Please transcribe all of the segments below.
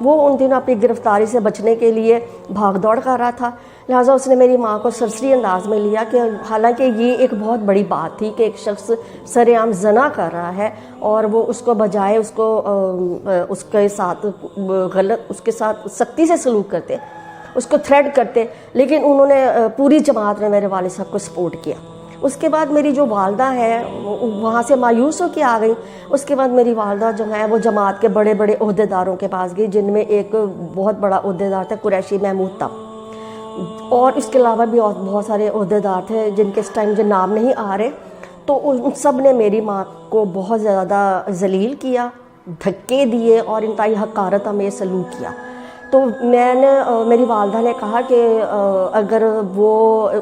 وہ ان دنوں اپنی گرفتاری سے بچنے کے لیے بھاگ دوڑ کر رہا تھا، لہٰذا اس نے میری ماں کو سرسری انداز میں لیا کہ حالانکہ یہ ایک بہت بڑی بات تھی کہ ایک شخص سر عام زنا کر رہا ہے اور وہ اس کو بجائے اس کے ساتھ اس کے ساتھ سختی سے سلوک کرتے، اس کو تھریٹ کرتے، لیکن انہوں نے پوری جماعت نے میرے والد صاحب کو سپورٹ کیا۔ اس کے بعد میری جو والدہ ہے وہاں سے مایوس ہو کے آ گئی۔ اس کے بعد میری والدہ جو ہے وہ جماعت کے بڑے بڑے عہدیداروں کے پاس گئی، جن میں ایک بہت بڑا عہدیدار تھا قریشی محمود تھا، اور اس کے علاوہ بھی بہت سارے عہدیدار تھے جن کے اس ٹائم مجھے نام نہیں آ رہے۔ تو ان سب نے میری ماں کو بہت زیادہ ذلیل کیا، دھکے دیے اور انتہائی حقارت ہمیں سلوک کیا۔ تو میری والدہ نے کہا کہ اگر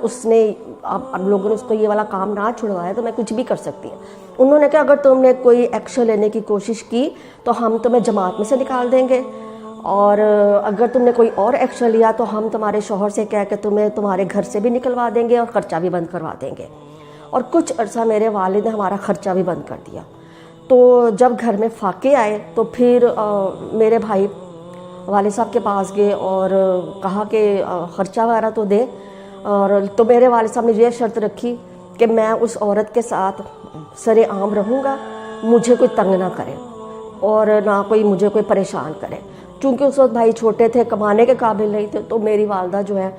اس نے آپ لوگوں نے اس کو یہ والا کام نہ چھڑوایا تو میں کچھ بھی کر سکتی ہوں۔ انہوں نے کہا اگر تم نے کوئی ایکشن لینے کی کوشش کی تو ہم تمہیں جماعت میں سے نکال دیں گے، اور اگر تم نے کوئی اور ایکشن لیا تو ہم تمہارے شوہر سے کہہ کے تمہیں تمہارے گھر سے بھی نکلوا دیں گے اور خرچہ بھی بند کروا دیں گے۔ اور کچھ عرصہ میرے والد نے ہمارا خرچہ بھی بند کر دیا۔ تو جب گھر میں فاقے آئے تو پھر میرے بھائی والد صاحب کے پاس گئے اور کہا کہ خرچہ وغیرہ تو دیں، اور تو میرے والد صاحب نے یہ شرط رکھی کہ میں اس عورت کے ساتھ سر عام رہوں گا، مجھے کوئی تنگ نہ کرے اور نہ مجھے کوئی پریشان کرے۔ چونکہ اس وقت بھائی چھوٹے تھے، کمانے کے قابل نہیں تھے، تو میری والدہ جو ہے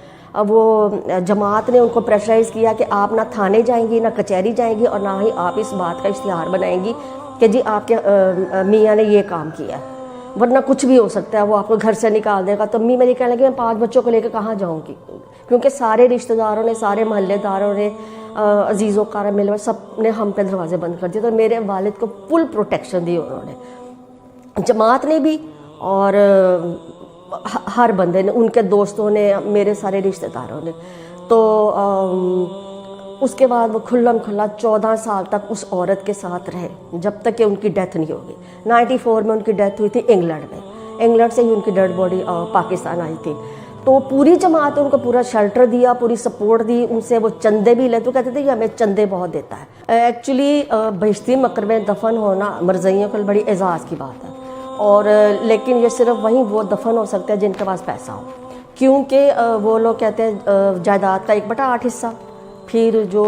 وہ جماعت نے ان کو پریشرائز کیا کہ آپ نہ تھانے جائیں گی، نہ کچہری جائیں گی، اور نہ ہی آپ اس بات کا اشتہار بنائیں گی کہ جی آپ کے میاں نے یہ کام کیا ہے، ورنہ کچھ بھی ہو سکتا ہے، وہ آپ کو گھر سے نکال دے گا۔ تو امی میری کہنے لگی میں 5 بچوں کو لے کے کہاں جاؤں گی، کیونکہ سارے رشتہ داروں نے، سارے محلے داروں نے، عزیز و کارا مل سب نے ہم پہ دروازے بند کر دیے۔ تو میرے والد کو فل پروٹیکشن دی انہوں نے، جماعت نے بھی اور ہر بندے نے، ان کے دوستوں نے، میرے سارے رشتہ داروں نے۔ تو اس کے بعد وہ کھلم کھلا 14 سال تک اس عورت کے ساتھ رہے، جب تک کہ ان کی ڈیتھ نہیں ہوگی۔ 94 میں ان کی ڈیتھ ہوئی تھی انگلینڈ میں، انگلینڈ سے ہی ان کی ڈیڈ باڈی پاکستان آئی تھی۔ تو پوری جماعت ان کو پورا شیلٹر دیا، پوری سپورٹ دی، ان سے وہ چندے بھی لے، تو کہتے تھے کہ ہمیں چندے بہت دیتا ہے۔ ایکچولی بہشتی مقبرے میں دفن ہونا مرزائیوں کے بڑی اعزاز کی بات ہے، اور لیکن یہ صرف وہیں وہ دفن ہو سکتے ہیں جن کے پاس پیسہ ہو، کیونکہ وہ لوگ کہتے ہیں جائیداد کا 1/8 حصہ، پھر جو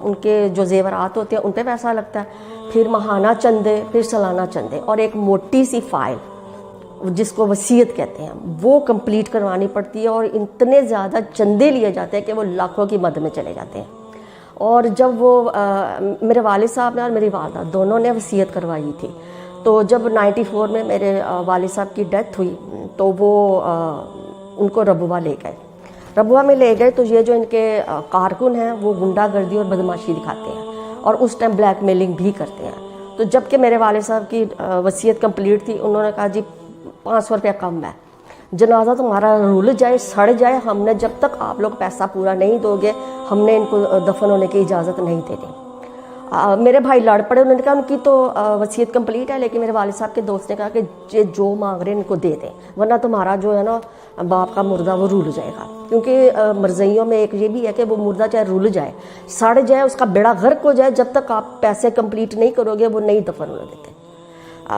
ان کے جو زیورات ہوتے ہیں ان پہ پیسہ لگتا ہے، پھر ماہانہ چندے، پھر سالانہ چندے، اور ایک موٹی سی فائل جس کو وصیت کہتے ہیں وہ کمپلیٹ کروانی پڑتی ہے، اور اتنے زیادہ چندے لیے جاتے ہیں کہ وہ لاکھوں کی مد میں چلے جاتے ہیں۔ اور جب وہ میرے والد صاحب نے اور میری والدہ دونوں نے وصیت کروائی تھی، تو جب 94 میں میرے والد صاحب کی ڈیتھ ہوئی تو وہ ان کو ربوہ لے گئے، ربوہ میں لے گئے۔ تو یہ جو ان کے کارکن ہیں وہ غنڈہ گردی اور بدماشی دکھاتے ہیں، اور اس ٹائم بلیک میلنگ بھی کرتے ہیں۔ تو جب کہ میرے والد صاحب کی وصیت کمپلیٹ تھی، انہوں نے کہا جی 500 روپیہ کم ہے، جنازہ تمہارا رول جائے، سڑ جائے، ہم نے جب تک آپ لوگ پیسہ پورا نہیں دو گے ہم نے ان کو دفن ہونے کی اجازت نہیں دینی۔ میرے بھائی لڑ پڑے، انہوں نے کہا ان کی تو وصیت کمپلیٹ ہے، لیکن میرے والد صاحب کے دوست نے کہا کہ جو مانگ رہے ہیں ان کو دے دیں، ورنہ تمہارا جو ہے نا باپ کا مردہ وہ رول جائے گا۔ کیونکہ مرزائیوں میں ایک یہ بھی ہے کہ وہ مردہ چاہے رول جائے، سڑ جائے، اس کا بیڑا غرق ہو جائے، جب تک آپ پیسے کمپلیٹ نہیں کرو گے وہ نہیں دفن ہونے دیتے۔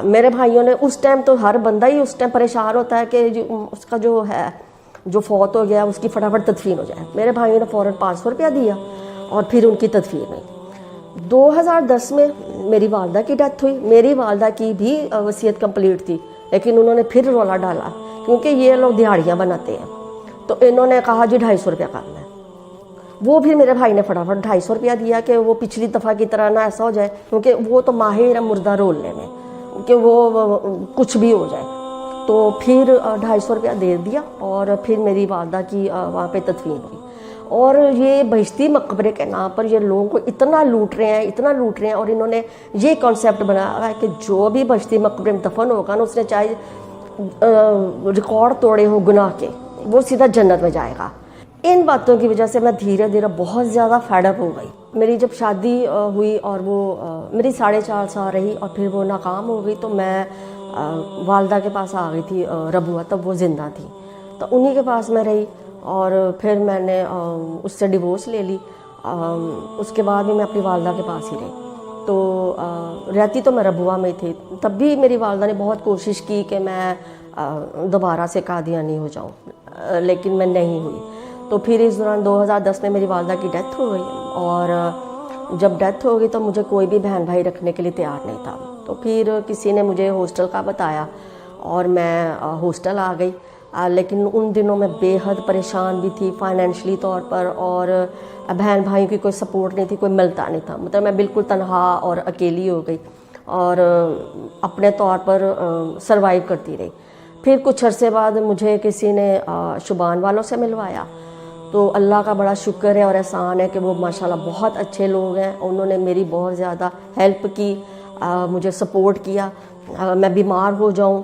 میرے بھائیوں نے اس ٹائم تو ہر بندہ ہی اس ٹائم پریشان ہوتا ہے کہ اس کا جو ہے جو فوت ہو گیا اس کی فٹافٹ تدفین ہو جائے۔ میرے بھائیوں نے فوراً 500 روپیہ دیا اور پھر ان کی تدفین ہوئی۔ 2010 میں میری والدہ کی ڈیتھ ہوئی۔ میری والدہ کی بھی وصیت کمپلیٹ تھی، لیکن انہوں نے پھر رولا ڈالا کیونکہ یہ لوگ دہاڑیاں بناتے ہیں، تو انہوں نے کہا جی 250 روپیہ کام ہے۔ وہ بھی میرے بھائی نے فٹافٹ 250 روپیہ دیا کہ وہ پچھلی دفعہ کی طرح نہ ایسا ہو جائے، کیونکہ وہ تو ماہر ہے مردہ رولنے میں کہ وہ کچھ بھی ہو جائے۔ تو پھر 250 روپیہ دے دیا اور پھر میری والدہ کی وہاں پہ تدفین ہوئی۔ اور یہ بہشتی مقبرے کے نام پر یہ لوگوں کو اتنا لوٹ رہے ہیں، اتنا لوٹ رہے ہیں، اور انہوں نے یہ کانسیپٹ بنایا ہے کہ جو بھی بہشتی مقبرے میں دفن ہوگا نا، اس نے چاہے ریکارڈ توڑے ہو گناہ کے، وہ سیدھا جنت میں جائے گا۔ ان باتوں کی وجہ سے میں دھیرے دھیرے بہت زیادہ فیڈ اپ ہو گئی۔ میری جب شادی ہوئی اور وہ میری 4.5 سال رہی اور پھر وہ ناکام ہو گئی، تو میں والدہ کے پاس آ گئی تھی ربوہ، تب وہ زندہ تھی، تو انہی کے پاس میں رہی، اور پھر میں نے اس سے ڈیورس لے لی۔ اس کے بعد بھی میں اپنی والدہ کے پاس ہی رہی، تو رہتی تو میں ربوہ میں تھی۔ تب بھی میری والدہ نے بہت کوشش کی کہ میں دوبارہ سے قادیانی ہو جاؤں، لیکن میں نہیں ہوئی۔ تو پھر اس دوران 2010 میں میری والدہ کی ڈیتھ ہو گئی، اور جب ڈیتھ ہو گئی تو مجھے کوئی بھی بہن بھائی رکھنے کے لیے تیار نہیں تھا۔ تو پھر کسی نے مجھے ہاسٹل کا بتایا اور میں ہاسٹل آ گئی، لیکن ان دنوں میں بے حد پریشان بھی تھی فائنینشلی طور پر، اور بہن بھائیوں کی کوئی سپورٹ نہیں تھی، کوئی ملتا نہیں تھا، مطلب میں بالکل تنہا اور اکیلی ہو گئی اور اپنے طور پر سروائیو کرتی رہی۔ پھر کچھ عرصے بعد مجھے کسی نے شبان والوں سے ملوایا، تو اللہ کا بڑا شکر ہے اور احسان ہے کہ وہ ماشاءاللہ بہت اچھے لوگ ہیں، انہوں نے میری بہت زیادہ ہیلپ کی، مجھے سپورٹ کیا۔ میں بیمار ہو جاؤں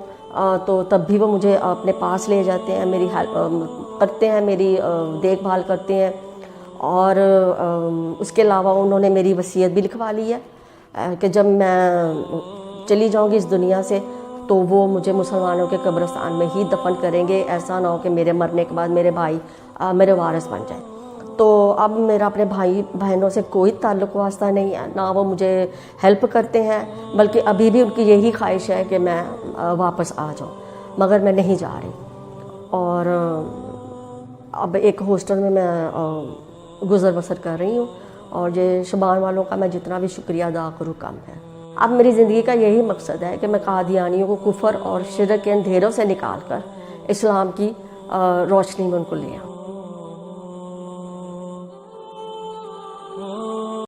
تو تب بھی وہ مجھے اپنے پاس لے جاتے ہیں، میری ہیلپ کرتے ہیں، میری دیکھ بھال کرتے ہیں، اور اس کے علاوہ انہوں نے میری وصیت بھی لکھوا لی ہے کہ جب میں چلی جاؤں گی اس دنیا سے تو وہ مجھے مسلمانوں کے قبرستان میں ہی دفن کریں گے، ایسا نہ ہو کہ میرے مرنے کے بعد میرے بھائی میرے وارث بن جائیں۔ تو اب میرا اپنے بھائی بہنوں سے کوئی تعلق واسطہ نہیں ہے، نہ وہ مجھے ہیلپ کرتے ہیں، بلکہ ابھی بھی ان کی یہی خواہش ہے کہ میں واپس آ جاؤں، مگر میں نہیں جا رہی۔ اور اب ایک ہاسٹل میں گزر بسر کر رہی ہوں، اور یہ شبان والوں کا میں جتنا بھی شکریہ ادا کروں کم ہے۔ اب میری زندگی کا یہی مقصد ہے کہ میں قادیانیوں کو کفر اور شرک کے اندھیروں سے نکال کر اسلام کی روشنی میں ان کو لے آؤں۔